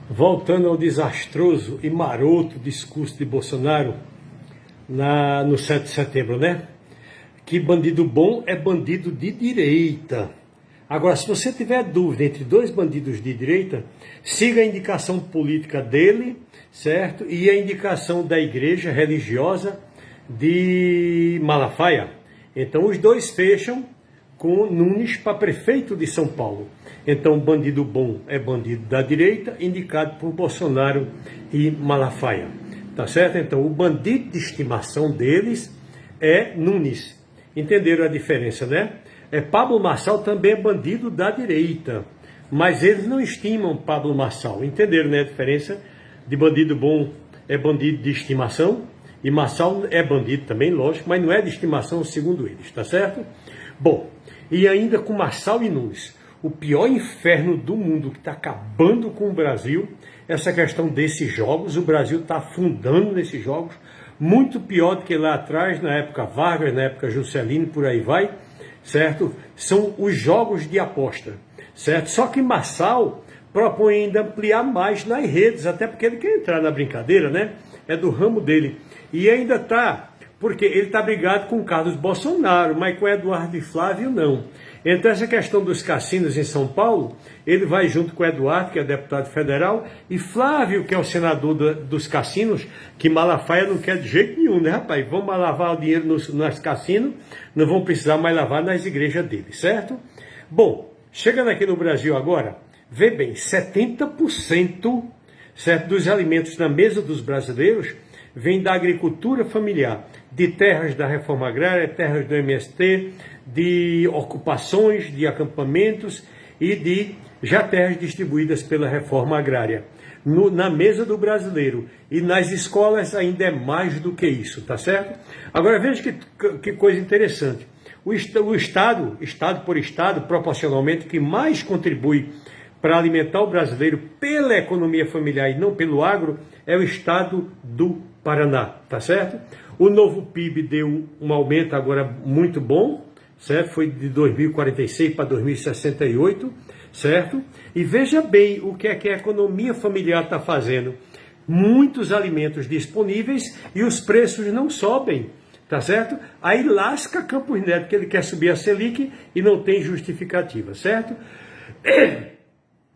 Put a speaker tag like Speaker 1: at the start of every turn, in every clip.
Speaker 1: Voltando ao desastroso e maroto discurso de Bolsonaro no 7 de setembro, né? Que bandido bom é bandido de direita. Agora, se você tiver dúvida entre dois bandidos de direita, siga a indicação política dele, certo? E a indicação da igreja religiosa de Malafaia. Então, os dois fecham com Nunes para prefeito de São Paulo. Então, bandido bom é bandido da direita, indicado por Bolsonaro e Malafaia. Tá certo? Então, o bandido de estimação deles é Nunes. Entenderam a diferença, né? Pablo Marçal também é bandido da direita, mas eles não estimam Pablo Marçal. Entenderam, né, a diferença? De bandido bom é bandido de estimação, e Marçal é bandido também, lógico, mas não é de estimação segundo eles, tá certo? Bom, e ainda com Marçal e Nunes, o pior inferno do mundo que está acabando com o Brasil, essa questão desses jogos, o Brasil está afundando nesses jogos, muito pior do que lá atrás, na época Vargas, na época Juscelino, por aí vai, certo? São os jogos de aposta, certo? Só que Marçal propõe ainda ampliar mais nas redes, até porque ele quer entrar na brincadeira, né? É do ramo dele. E ainda está, porque ele está brigado com Carlos Bolsonaro, mas com Eduardo e Flávio não. Então essa questão dos cassinos em São Paulo, ele vai junto com Eduardo, que é deputado federal, e Flávio, que é o senador dos cassinos, que Malafaia não quer de jeito nenhum, né, rapaz? Vamos lavar o dinheiro nos cassinos, não vão precisar mais lavar nas igrejas dele, certo? Bom, chegando aqui no Brasil agora, vê bem, 70%, certo, dos alimentos na mesa dos brasileiros vem da agricultura familiar, de terras da reforma agrária, terras do MST, de ocupações, de acampamentos e de já terras distribuídas pela reforma agrária. Na mesa do brasileiro e nas escolas ainda é mais do que isso, tá certo? Agora veja que coisa interessante. O Estado por Estado, proporcionalmente, que mais contribui para alimentar o brasileiro pela economia familiar e não pelo agro, é o Estado do Paraná, tá certo? O novo PIB deu um aumento agora muito bom, certo? Foi de 2046 para 2068, certo? E veja bem o que a economia familiar está fazendo. Muitos alimentos disponíveis e os preços não sobem, tá certo? Aí lasca Campos Neto, que ele quer subir a Selic e não tem justificativa, certo?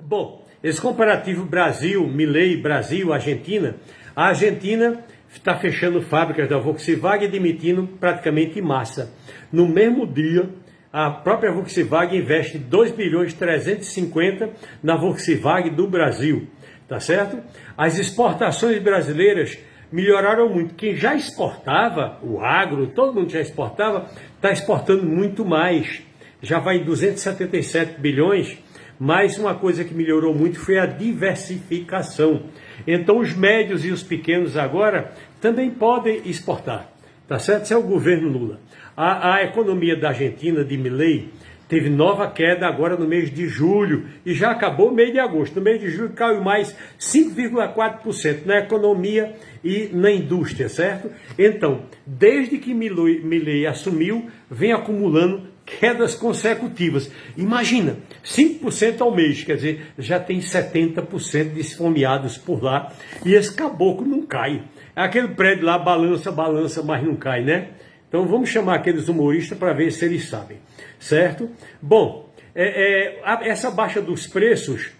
Speaker 1: Bom, esse comparativo Brasil, Milei, Brasil, Argentina, a Argentina está fechando fábricas da Volkswagen e demitindo praticamente em massa. No mesmo dia, a própria Volkswagen investe 2 bilhões 350 na Volkswagen do Brasil, tá certo? As exportações brasileiras melhoraram muito. Quem já exportava, o agro, todo mundo já exportava, está exportando muito mais. Já vai em 277 bilhões. Mas uma coisa que melhorou muito foi a diversificação. Então os médios e os pequenos agora também podem exportar, tá certo? Esse é o governo Lula. A economia da Argentina, de Milei, teve nova queda agora no mês de julho e já acabou o mês de agosto. No mês de julho caiu mais 5,4% na economia e na indústria, certo? Então, desde que Milei assumiu, vem acumulando quedas consecutivas. Imagina, 5% ao mês, quer dizer, já tem 70% de esfomeados por lá e esse caboclo não cai. Aquele prédio lá balança, mas não cai, né? Então vamos chamar aqueles humoristas para ver se eles sabem, certo? Bom, essa baixa dos preços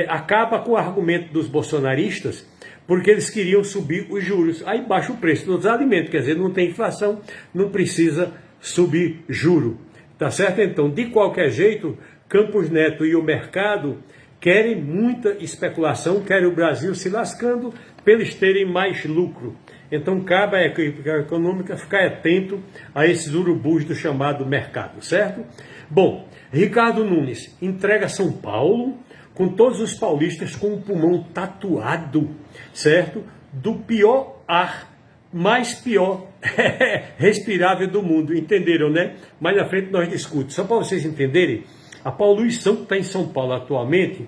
Speaker 1: acaba com o argumento dos bolsonaristas, porque eles queriam subir os juros. Aí baixa o preço dos alimentos, quer dizer, não tem inflação, não precisa subir juro. Tá certo? Então, de qualquer jeito, Campos Neto e o mercado querem muita especulação, querem o Brasil se lascando para eles terem mais lucro. Então, cabe à equipe econômica ficar atento a esses urubus do chamado mercado, certo? Bom, Ricardo Nunes entrega São Paulo com todos os paulistas com o pulmão tatuado, certo? Do pior ar, mais pior respirável do mundo, entenderam, né? Mais na frente nós discutimos. Só para vocês entenderem, a poluição que está em São Paulo atualmente,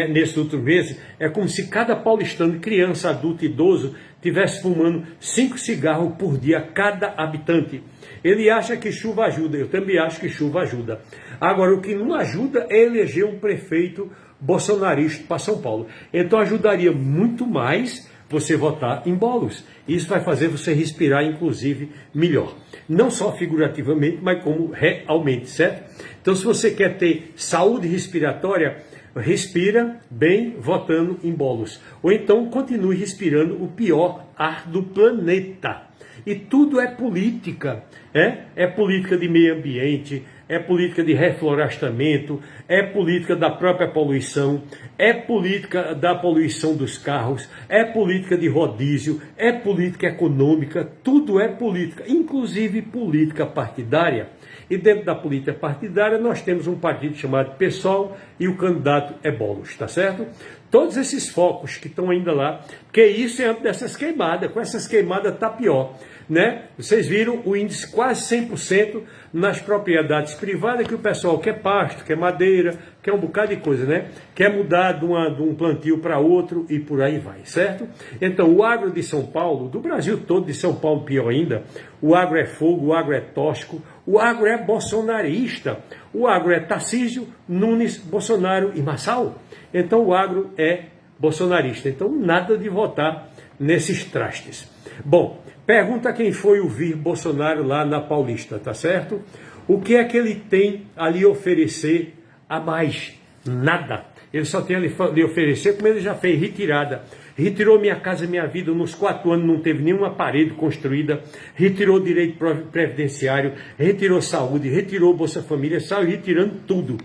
Speaker 1: nesses últimos meses, é como se cada paulistano, criança, adulto, idoso, estivesse fumando 5 cigarros por dia, cada habitante. Ele acha que chuva ajuda, eu também acho que chuva ajuda. Agora, o que não ajuda é eleger um prefeito bolsonarista para São Paulo. Então ajudaria muito mais você votar em Boulos. Isso vai fazer você respirar, inclusive, melhor. Não só figurativamente, mas como realmente, certo? Então, se você quer ter saúde respiratória, respira bem votando em Boulos. Ou então, continue respirando o pior ar do planeta. E tudo é política, é política de meio ambiente, é política de reflorestamento, é política da própria poluição, é política da poluição dos carros, é política de rodízio, é política econômica, tudo é política, inclusive política partidária. E dentro da política partidária nós temos um partido chamado PSOL e o candidato é Boulos, tá certo? Todos esses focos que estão ainda lá, porque isso é antes dessas queimadas, com essas queimadas tá pior, né? Vocês viram o índice quase 100% nas propriedades privadas, que o pessoal quer pasto, quer madeira, quer um bocado de coisa, né? Quer mudar de um plantio para outro e por aí vai, certo? Então o agro de São Paulo, do Brasil todo, de São Paulo pior ainda, o agro é fogo, o agro é tóxico, o agro é bolsonarista, o agro é Tarcísio, Nunes, Bolsonaro e Marçal. Então o agro é bolsonarista. Então nada de votar nesses trastes. Bom, pergunta quem foi ouvir Bolsonaro lá na Paulista, tá certo? O que é que ele tem a lhe oferecer a mais? Nada. Ele só tem a lhe oferecer, como ele já fez, retirada. Retirou minha casa, minha vida, nos 4 anos não teve nenhuma parede construída, retirou direito previdenciário, retirou saúde, retirou Bolsa Família, saiu retirando tudo,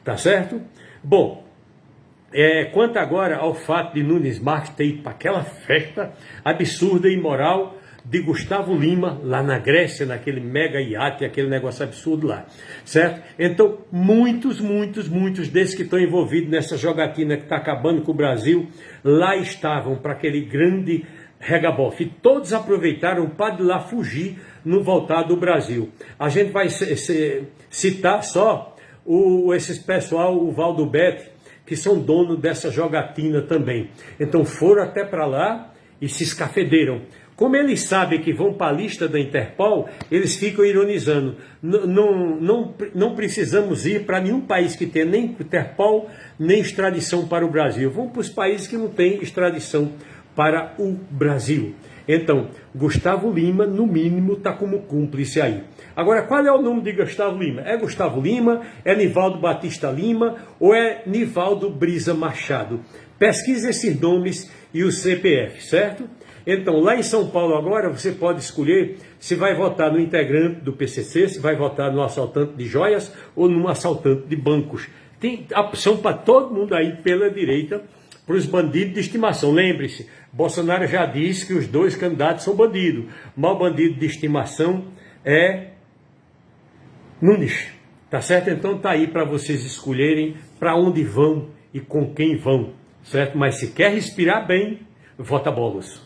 Speaker 1: tá certo? Bom, quanto agora ao fato de Nunes Marques ter ido para aquela festa absurda e imoral de Gustavo Lima, lá na Grécia, naquele mega iate, aquele negócio absurdo lá, certo? Então, muitos desses que estão envolvidos nessa jogatina que está acabando com o Brasil, lá estavam para aquele grande regabof. E todos aproveitaram para de lá fugir no voltar do Brasil. A gente vai citar só esses pessoal, o Valdo Betti, que são donos dessa jogatina também. Então foram até para lá e se escafederam. Como eles sabem que vão para a lista da Interpol, eles ficam ironizando. Não precisamos ir para nenhum país que tenha nem Interpol, nem extradição para o Brasil. Vão para os países que não têm extradição para o Brasil. Então, Gustavo Lima, no mínimo, está como cúmplice aí. Agora, qual é o nome de Gustavo Lima? É Gustavo Lima? É Nivaldo Batista Lima? Ou é Nivaldo Brisa Machado? Pesquise esses nomes e o CPF, certo? Então, lá em São Paulo agora, você pode escolher se vai votar no integrante do PCC, se vai votar no assaltante de joias ou no assaltante de bancos. Tem opção para todo mundo aí pela direita, para os bandidos de estimação. Lembre-se, Bolsonaro já disse que os 2 candidatos são bandidos. O maior bandido de estimação é Nunes. Tá certo? Então tá aí para vocês escolherem para onde vão e com quem vão. Certo? Mas se quer respirar bem, vota Boulos.